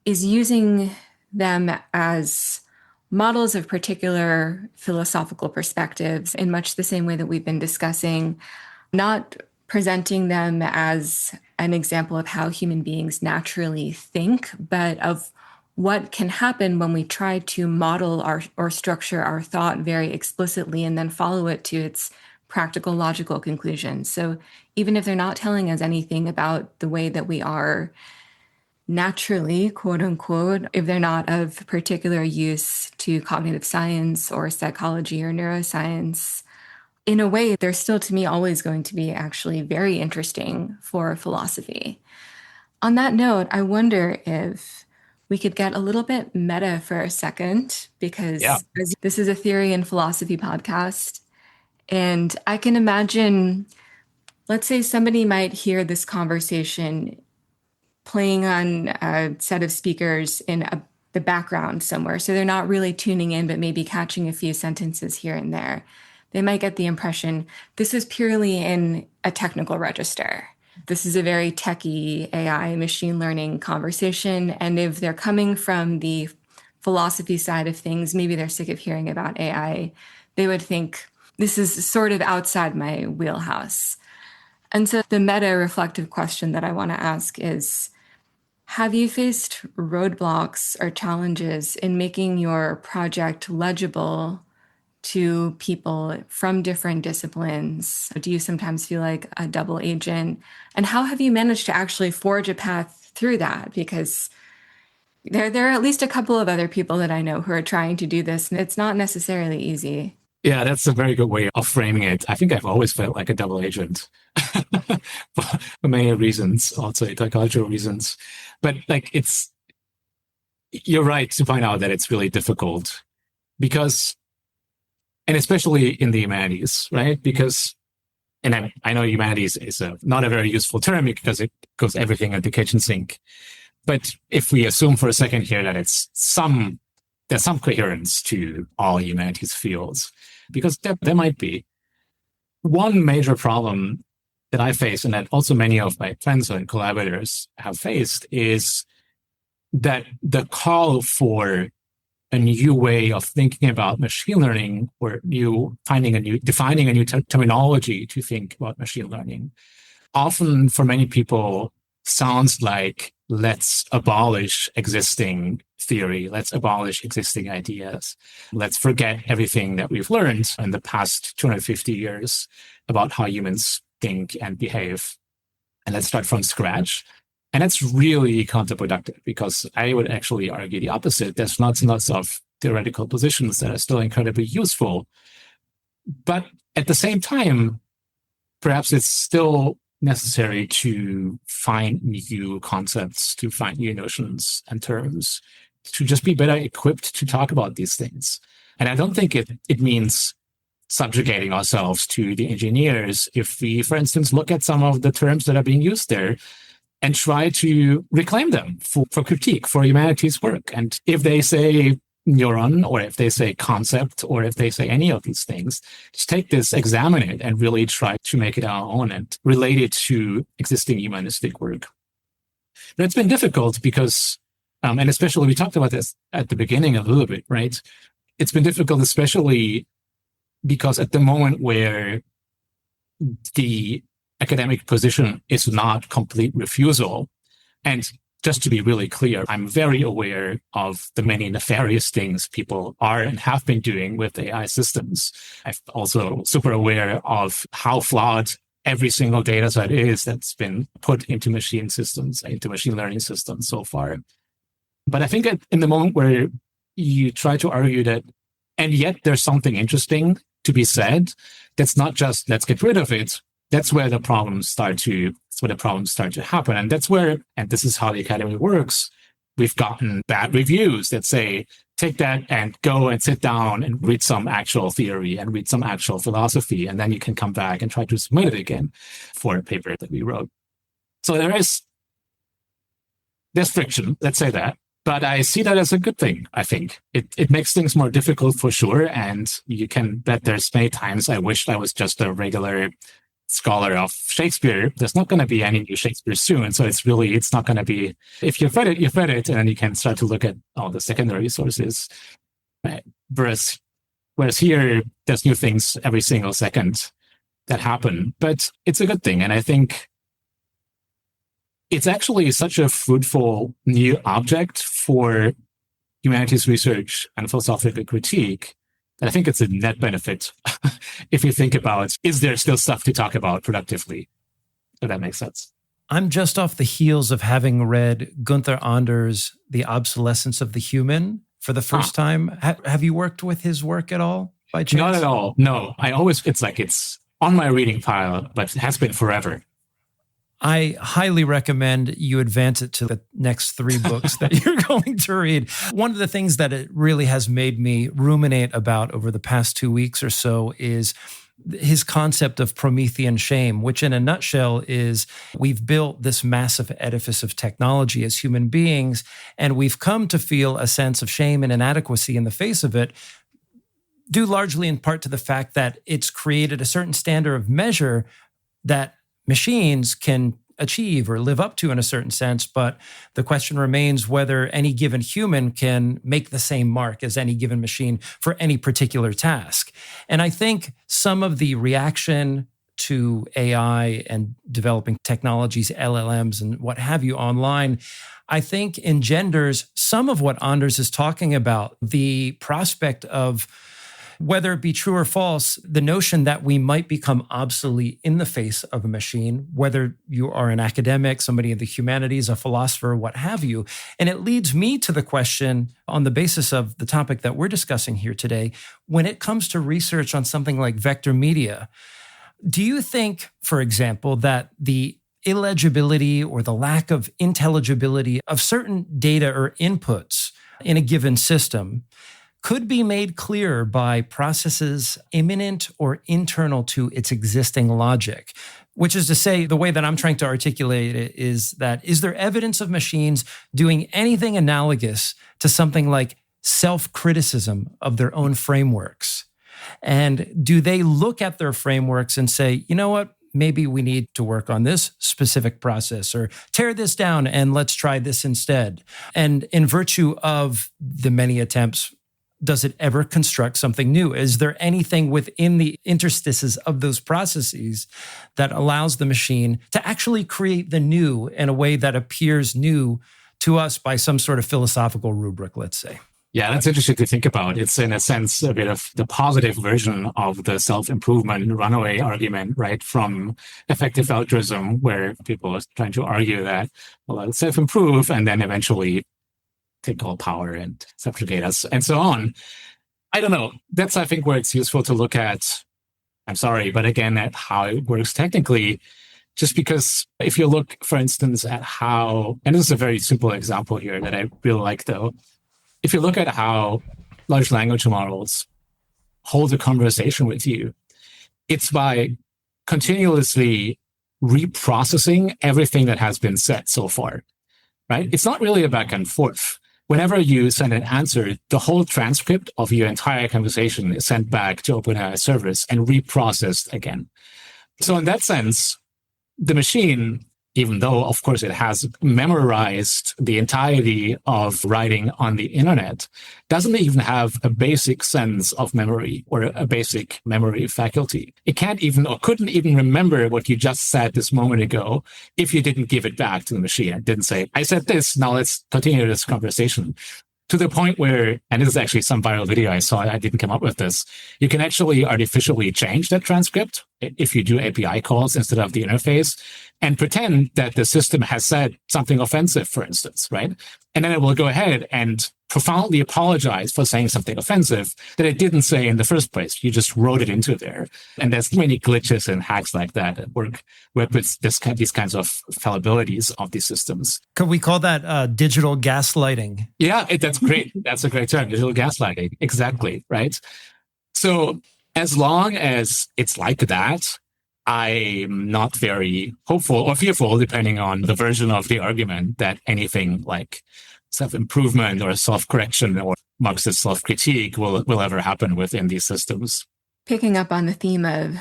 using them as models of particular philosophical perspectives in much the same way that we've been discussing, not presenting them as an example of how human beings naturally think, but of what can happen when we try to model or structure our thought very explicitly and then follow it to its practical, logical conclusions. So even if they're not telling us anything about the way that we are naturally, quote unquote, if they're not of particular use to cognitive science or psychology or neuroscience, in a way, they're still, to me, always going to be actually very interesting for philosophy. On that note, I wonder if we could get a little bit meta for a second, because this is a theory and philosophy podcast. And I can imagine, let's say somebody might hear this conversation playing on a set of speakers in the background somewhere. So they're not really tuning in, but maybe catching a few sentences here and there. They might get the impression this is purely in a technical register. This is a very techie AI machine learning conversation. And if they're coming from the philosophy side of things, maybe they're sick of hearing about AI. They would think this is sort of outside my wheelhouse. And so the meta reflective question that I want to ask is, have you faced roadblocks or challenges in making your project legible to people from different disciplines? Do you sometimes feel like a double agent? And how have you managed to actually forge a path through that? Because there are at least a couple of other people that I know who are trying to do this, and it's not necessarily easy. Yeah, that's a very good way of framing it. I think I've always felt like a double agent for many reasons, also psychological reasons. But you're right to point out that it's really difficult because, and especially in the humanities, right? Because, and I know humanities is not a very useful term because it goes everything in the kitchen sink. But if we assume for a second here that there's some coherence to all humanities fields, because there might be. One major problem that I face, and that also many of my friends and collaborators have faced, is that the call for a new way of thinking about machine learning, or defining a new terminology to think about machine learning, often for many people sounds like, let's abolish existing theory, let's abolish existing ideas, let's forget everything that we've learned in the past 250 years about how humans think and behave, and let's start from scratch. And that's really counterproductive, because I would actually argue the opposite. There's lots and lots of theoretical positions that are still incredibly useful. But at the same time, perhaps it's still necessary to find new concepts, to find new notions and terms, to just be better equipped to talk about these things. And I don't think it means subjugating ourselves to the engineers if we, for instance, look at some of the terms that are being used there and try to reclaim them for critique, for humanities work. And if they say neuron, or if they say concept, or if they say any of these things, just take this, examine it, and really try to make it our own and relate it to existing humanistic work. But it's been difficult because, and especially we talked about this at the beginning a little bit, right? It's been difficult, especially because at the moment where the academic position is not complete refusal, and just to be really clear, I'm very aware of the many nefarious things people are and have been doing with AI systems. I'm also super aware of how flawed every single data set is that's been put into machine systems, into machine learning systems so far. But I think in the moment where you try to argue that, and yet there's something interesting to be said, that's not just let's get rid of it. That's where the problems start to happen. And that's where, and this is how the academy works, we've gotten bad reviews that say, take that and go and sit down and read some actual theory and read some actual philosophy. And then you can come back and try to submit it again for a paper that we wrote. So there's friction, let's say that. But I see that as a good thing, I think. It makes things more difficult for sure. And you can bet there's many times I wished I was just a regular scholar of Shakespeare. There's not going to be any new Shakespeare soon. So it's not going to be, if you've read it, you've read it. And then you can start to look at all the secondary sources. Whereas here, there's new things every single second that happen. But it's a good thing. And I think it's actually such a fruitful new object for humanities research and philosophical critique that I think it's a net benefit if you think about, is there still stuff to talk about productively? If that makes sense. I'm just off the heels of having read Gunther Anders' The Obsolescence of the Human for the first time. Have you worked with his work at all by chance? Not at all. No, it's on my reading pile, but it has been forever. I highly recommend you advance it to the next 3 books that you're going to read. One of the things that it really has made me ruminate about over the past 2 weeks or so is his concept of Promethean shame, which in a nutshell is we've built this massive edifice of technology as human beings, and we've come to feel a sense of shame and inadequacy in the face of it, due largely in part to the fact that it's created a certain standard of measure that machines can achieve or live up to in a certain sense, but the question remains whether any given human can make the same mark as any given machine for any particular task. And I think some of the reaction to AI and developing technologies, LLMs and what have you online, I think engenders some of what Anders is talking about, the prospect of, whether it be true or false, the notion that we might become obsolete in the face of a machine, whether you are an academic, somebody in the humanities, a philosopher, what have you. And it leads me to the question, on the basis of the topic that we're discussing here today, when it comes to research on something like vector media, do you think, for example, that the illegibility or the lack of intelligibility of certain data or inputs in a given system could be made clear by processes immanent or internal to its existing logic? Which is to say, the way that I'm trying to articulate it is that, is there evidence of machines doing anything analogous to something like self-criticism of their own frameworks? And do they look at their frameworks and say, you know what, maybe we need to work on this specific process, or tear this down and let's try this instead? And in virtue of the many attempts, does it ever construct something new? Is there anything within the interstices of those processes that allows the machine to actually create the new in a way that appears new to us by some sort of philosophical rubric, let's say? Yeah, that's interesting to think about. It's in a sense a bit of the positive version of the self-improvement runaway argument, right? From effective altruism, where people are trying to argue that, well, let's self-improve and then eventually take all power and subjugate us and so on. I don't know. That's, I think, where it's useful to look at, I'm sorry, but again, at how it works technically. Just because if you look, for instance, at how, and this is a very simple example here that I really like though, if you look at how large language models hold a conversation with you, it's by continuously reprocessing everything that has been said so far, right? It's not really a back and forth. Whenever you send an answer, the whole transcript of your entire conversation is sent back to OpenAI servers and reprocessed again. So in that sense, the machine, even though, of course, it has memorized the entirety of writing on the internet, doesn't even have a basic sense of memory or a basic memory faculty. It can't even or couldn't even remember what you just said this moment ago if you didn't give it back to the machine and didn't say, I said this, now let's continue this conversation. To the point where, and this is actually some viral video I saw, I didn't come up with this, you can actually artificially change that transcript if you do API calls instead of the interface and pretend that the system has said something offensive, for instance, right? And then it will go ahead and profoundly apologize for saying something offensive that it didn't say in the first place. You just wrote it into there. And there's many glitches and hacks like that work with these kinds of fallibilities of these systems. Could we call that digital gaslighting? Yeah, that's great. That's a great term, digital gaslighting. Exactly, right? So as long as it's like that, I'm not very hopeful or fearful, depending on the version of the argument, that anything like self-improvement or self-correction or Marxist self-critique will ever happen within these systems. Picking up on the theme of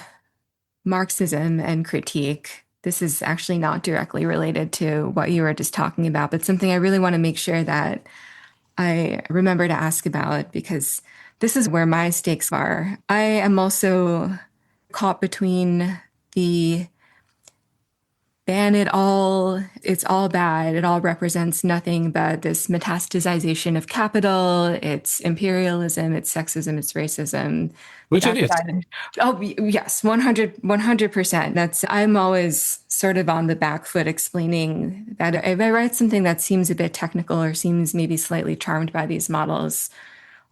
Marxism and critique, this is actually not directly related to what you were just talking about, but something I really want to make sure that I remember to ask about, because this is where my stakes are. I am also caught between the ban it all, it's all bad, it all represents nothing but this metastasization of capital, it's imperialism, it's sexism, it's racism. Which it is. Oh, yes, 100%. I'm always sort of on the back foot explaining that if I write something that seems a bit technical or seems maybe slightly charmed by these models,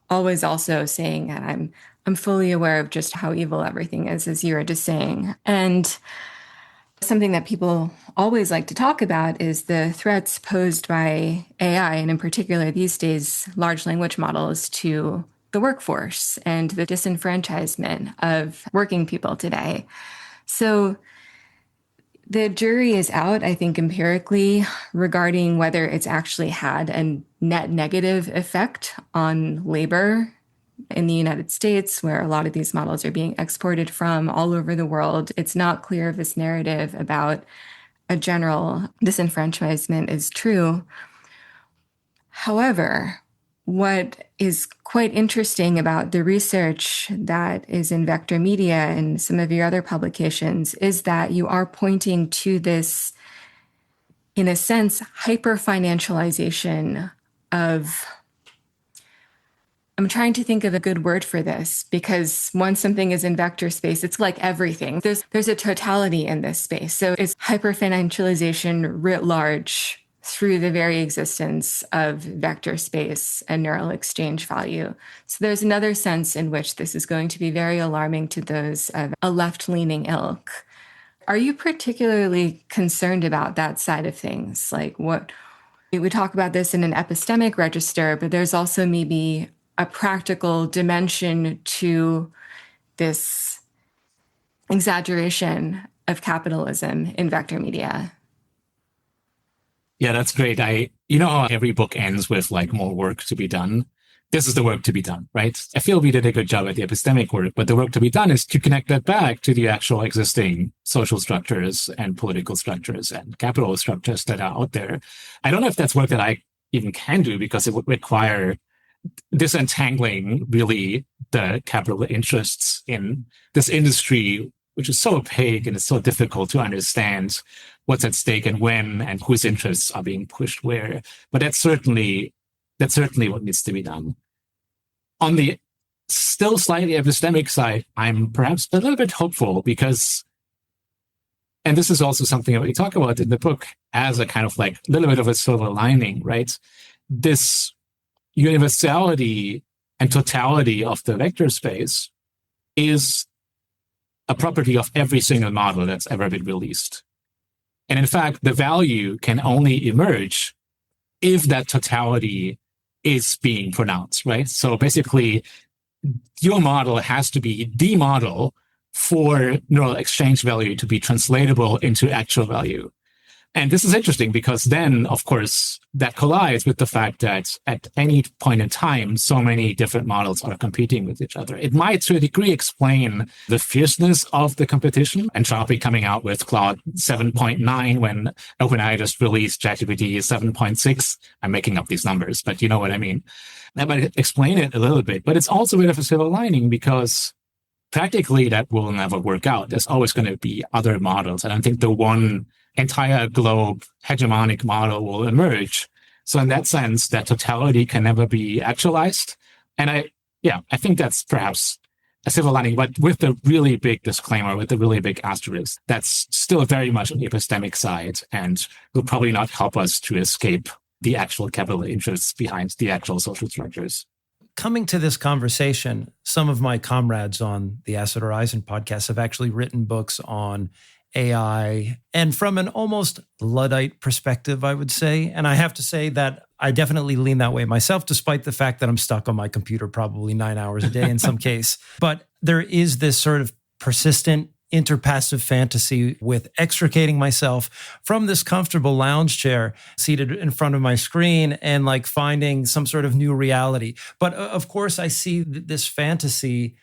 always also saying that I'm fully aware of just how evil everything is, as you were just saying. And something that people always like to talk about is the threats posed by AI, and in particular these days, large language models, to the workforce and the disenfranchisement of working people today. So the jury is out, I think, empirically regarding whether it's actually had a net negative effect on labor in the United States, where a lot of these models are being exported from all over the world. It's not clear if this narrative about a general disenfranchisement is true. However, what is quite interesting about the research that is in Vector Media and some of your other publications is that you are pointing to this, in a sense, hyper-financialization of, I'm trying to think of a good word for this, because once something is in vector space, it's like everything. There's a totality in this space. So it's hyper-financialization writ large through the very existence of vector space and neural exchange value. So there's another sense in which this is going to be very alarming to those of a left-leaning ilk. Are you particularly concerned about that side of things? Like, what we talk about this in an epistemic register, but there's also maybe a practical dimension to this exaggeration of capitalism in vector media. Yeah, that's great. You know how every book ends with like more work to be done? This is the work to be done, right? I feel we did a good job at the epistemic work, but the work to be done is to connect that back to the actual existing social structures and political structures and capital structures that are out there. I don't know if that's work that I even can do, because it would require disentangling really the capital interests in this industry, which is so opaque and it's so difficult to understand what's at stake and when and whose interests are being pushed where. But that's certainly what needs to be done. On the still slightly epistemic side, I'm perhaps a little bit hopeful because, and this is also something that we talk about in the book as a kind of like a little bit of a silver lining, right? This universality and totality of the vector space is a property of every single model that's ever been released. And in fact, the value can only emerge if that totality is being pronounced, right? So basically, your model has to be the model for neural exchange value to be translatable into actual value. And this is interesting because then, of course, that collides with the fact that at any point in time, so many different models are competing with each other. It might, to a degree, explain the fierceness of the competition. Anthropic coming out with Claude 7.9 when OpenAI just released ChatGPT 7.6. I'm making up these numbers, but you know what I mean. That might explain it a little bit, but it's also a bit of a silver lining because practically that will never work out. There's always going to be other models. And I think the one entire globe hegemonic model will emerge. So in that sense, that totality can never be actualized. And I think that's perhaps a silver lining, but with the really big disclaimer, with the really big asterisk, that's still very much on the epistemic side and will probably not help us to escape the actual capital interests behind the actual social structures. Coming to this conversation, some of my comrades on the Acid Horizon podcast have actually written books on AI, and from an almost Luddite perspective, I would say. And I have to say that I definitely lean that way myself, despite the fact that I'm stuck on my computer probably 9 hours a day in some case. But there is this sort of persistent interpassive fantasy with extricating myself from this comfortable lounge chair seated in front of my screen and like finding some sort of new reality. But of course, I see this fantasy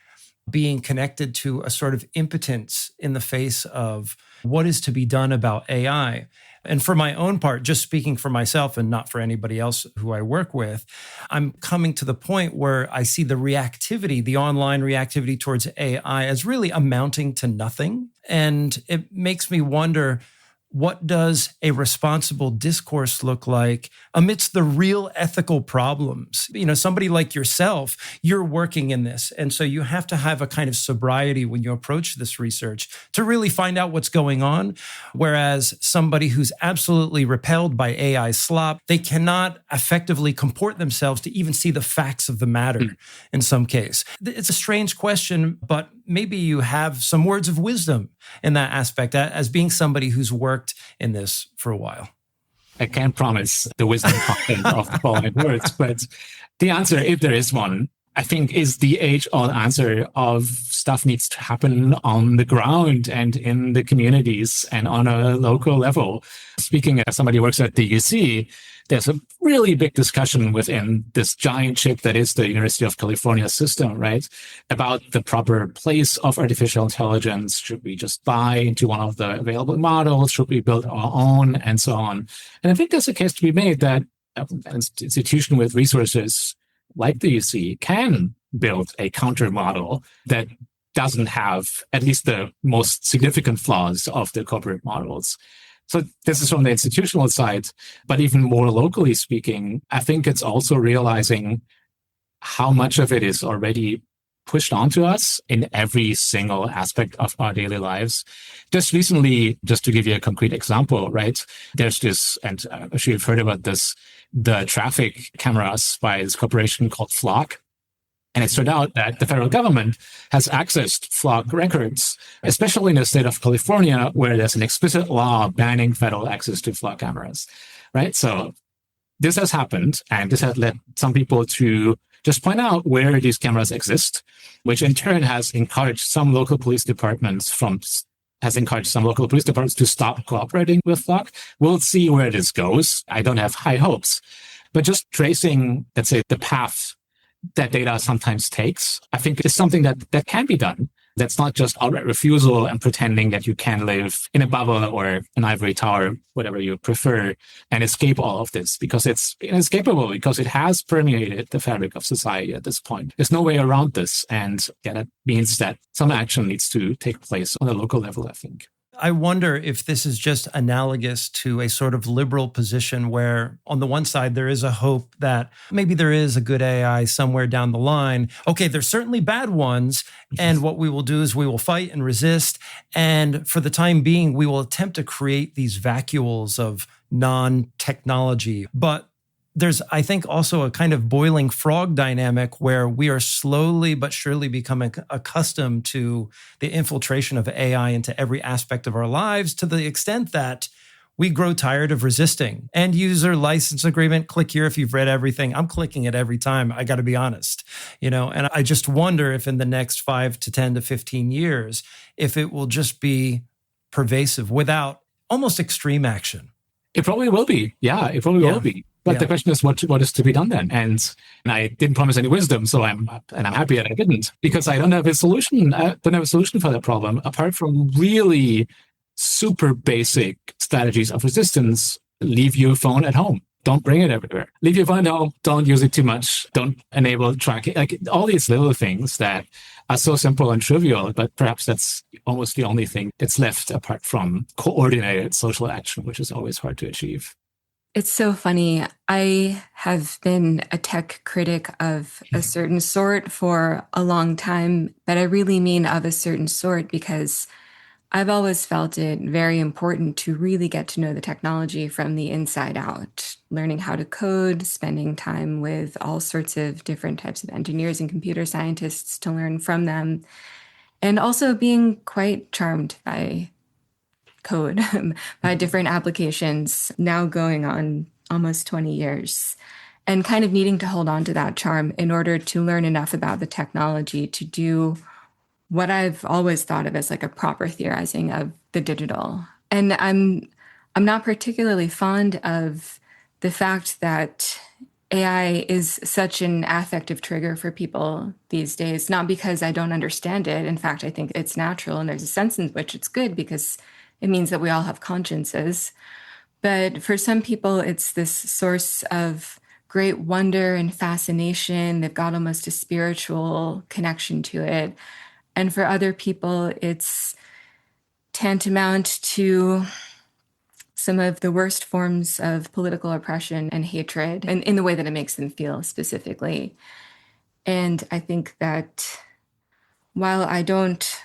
being connected to a sort of impotence in the face of what is to be done about AI. And for my own part, just speaking for myself and not for anybody else who I work with, I'm coming to the point where I see the reactivity, the online reactivity towards AI as really amounting to nothing. And it makes me wonder, what does a responsible discourse look like amidst the real ethical problems? You know, somebody like yourself, you're working in this. And so you have to have a kind of sobriety when you approach this research to really find out what's going on. Whereas somebody who's absolutely repelled by AI slop, they cannot effectively comport themselves to even see the facts of the matter in some case. It's a strange question, but maybe you have some words of wisdom in that aspect as being somebody who's worked in this for a while. I can't promise the wisdom content of the following words, but the answer, if there is one, I think is the age-old answer of stuff needs to happen on the ground and in the communities and on a local level. Speaking as somebody who works at the UC, there's a really big discussion within this giant chip that is the University of California system, right? About the proper place of artificial intelligence. Should we just buy into one of the available models? Should we build our own? And so on. And I think there's a case to be made that an institution with resources like the UC can build a counter model that doesn't have at least the most significant flaws of the corporate models. So this is from the institutional side, but even more locally speaking, I think it's also realizing how much of it is already pushed onto us in every single aspect of our daily lives. Just recently, just to give you a concrete example, right? There's this, and I'm sure you've heard about this, the traffic cameras by this corporation called Flock. And it turned out that the federal government has accessed Flock records, especially in the state of California, where there's an explicit law banning federal access to Flock cameras, right? So this has happened, and this has led some people to just point out where these cameras exist, which in turn has encouraged some local police departments to stop cooperating with Flock. We'll see where this goes. I don't have high hopes, but just tracing, let's say, the path that data sometimes takes, I think is something that can be done. That's not just outright refusal and pretending that you can live in a bubble or an ivory tower, whatever you prefer, and escape all of this, because it's inescapable, because it has permeated the fabric of society at this point. There's no way around this. And yeah, that means that some action needs to take place on a local level, I think. I wonder if this is just analogous to a sort of liberal position where on the one side, there is a hope that maybe there is a good AI somewhere down the line. Okay, there's certainly bad ones. And what we will do is we will fight and resist. And for the time being, we will attempt to create these vacuoles of non-technology. But there's, I think, also a kind of boiling frog dynamic where we are slowly but surely becoming accustomed to the infiltration of AI into every aspect of our lives, to the extent that we grow tired of resisting. End user license agreement, click here if you've read everything. I'm clicking it every time, I got to be honest. And I just wonder if in the next 5 to 10 to 15 years, if it will just be pervasive without almost extreme action. It probably will be. Yeah, it probably will be. But the question is, what is to be done then? And I didn't promise any wisdom, so I'm happy that I didn't, because I don't have a solution. I don't have a solution for that problem, apart from really super basic strategies of resistance. Leave your phone at home. Don't bring it everywhere. Leave your phone at home. Don't use it too much. Don't enable tracking. Like all these little things that are so simple and trivial, but perhaps that's almost the only thing that's left apart from coordinated social action, which is always hard to achieve. It's so funny. I have been a tech critic of a certain sort for a long time, but I really mean of a certain sort because I've always felt it very important to really get to know the technology from the inside out, learning how to code, spending time with all sorts of different types of engineers and computer scientists to learn from them, and also being quite charmed by code, by different applications, now going on almost 20 years, and kind of needing to hold on to that charm in order to learn enough about the technology to do what I've always thought of as like a proper theorizing of the digital. And I'm not particularly fond of the fact that AI is such an affective trigger for people these days, not because I don't understand it. In fact, I think it's natural and there's a sense in which it's good because it means that we all have consciences. But for some people, it's this source of great wonder and fascination. They've got almost a spiritual connection to it. And for other people, it's tantamount to some of the worst forms of political oppression and hatred, and in the way that it makes them feel specifically. And I think that while I don't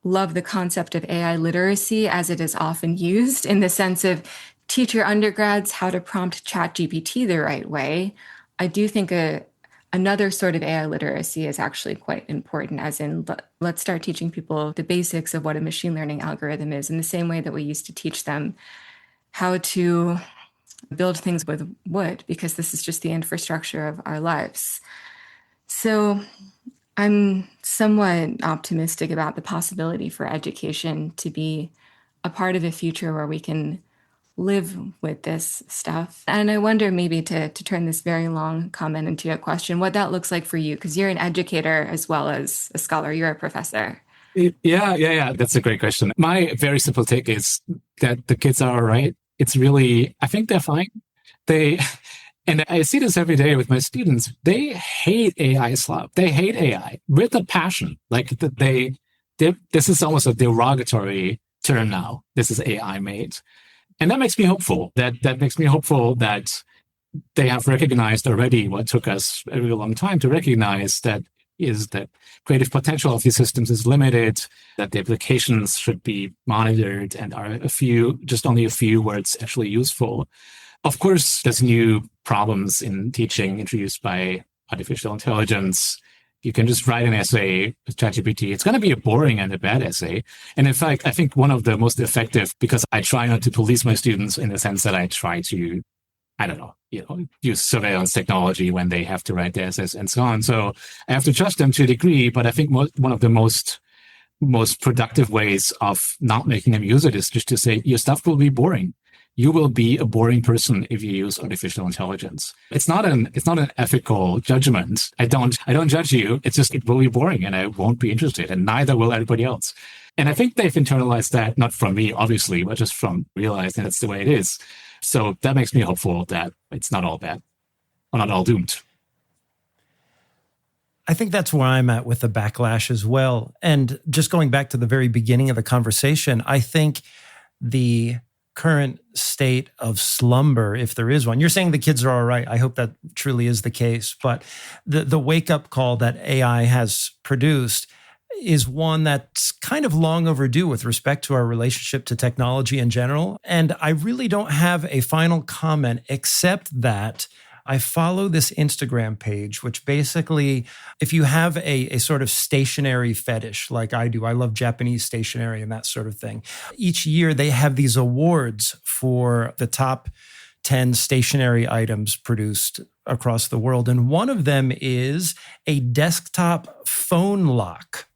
love the concept of AI literacy as it is often used in the sense of teach your undergrads how to prompt ChatGPT the right way, I do think another sort of AI literacy is actually quite important, as in let's start teaching people the basics of what a machine learning algorithm is in the same way that we used to teach them how to build things with wood, because this is just the infrastructure of our lives. So I'm somewhat optimistic about the possibility for education to be a part of a future where we can live with this stuff. And I wonder, maybe to turn this very long comment into a question, what that looks like for you, because you're an educator as well as a scholar, you're a professor. Yeah. That's a great question. My very simple take is that the kids are all right. It's really, I think they're fine. And I see this every day with my students. They hate AI slop. They hate AI with a passion. Like this is almost a derogatory term now. This is AI made. And that makes me hopeful. That makes me hopeful that they have recognized already what took us a really long time to recognize, that is that creative potential of these systems is limited, that the applications should be monitored and are only a few where it's actually useful. Of course, there's new problems in teaching introduced by artificial intelligence. You can just write an essay with ChatGPT. It's going to be a boring and a bad essay. And in fact, I think one of the most effective, because I try not to police my students in the sense that I try to, use surveillance technology when they have to write their essays and so on. So I have to trust them to a degree, but I think one of the most productive ways of not making them use it is just to say, your stuff will be boring. You will be a boring person if you use artificial intelligence. It's not an ethical judgment. I don't judge you. It's just, it will be boring and I won't be interested, and neither will everybody else. And I think they've internalized that, not from me, obviously, but just from realizing that's the way it is. So that makes me hopeful that it's not all bad, or not all doomed. I think that's where I'm at with the backlash as well. And just going back to the very beginning of the conversation, I think the current state of slumber, if there is one, you're saying the kids are all right. I hope that truly is the case. But the wake-up call that AI has produced is one that's kind of long overdue with respect to our relationship to technology in general. And I really don't have a final comment, except that I follow this Instagram page, which basically, if you have a sort of stationery fetish like I do, I love Japanese stationery and that sort of thing. Each year they have these awards for the top 10 stationery items produced across the world. And one of them is a desktop phone lock.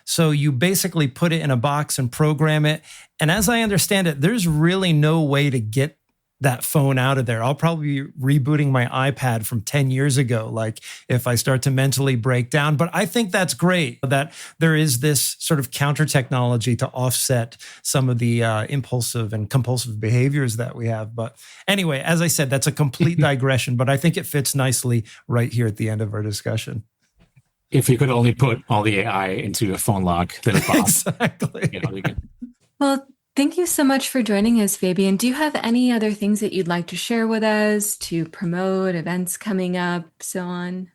So you basically put it in a box and program it. And as I understand it, there's really no way to get that phone out of there. I'll probably be rebooting my iPad from 10 years ago, like if I start to mentally break down. But I think that's great that there is this sort of counter technology to offset some of the impulsive and compulsive behaviors that we have. But anyway, as I said, that's a complete digression, but I think it fits nicely right here at the end of our discussion. If you could only put all the AI into a phone lock, then exactly. Well, thank you so much for joining us, Fabian. Do you have any other things that you'd like to share with us, to promote events coming up, so on?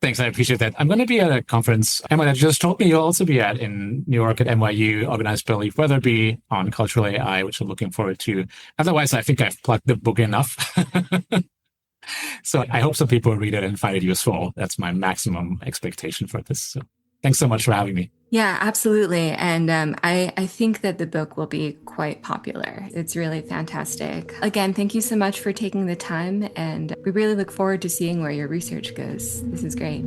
Thanks, I appreciate that. I'm going to be at a conference Emma that just told me you'll also be at in New York at NYU, organized by Leif Weatherby on cultural AI, which I'm looking forward to. Otherwise, I think I've plugged the book enough. So I hope some people read it and find it useful. That's my maximum expectation for this. So thanks so much for having me. Yeah, absolutely. And I think that the book will be quite popular. It's really fantastic. Again, thank you so much for taking the time. And we really look forward to seeing where your research goes. This is great.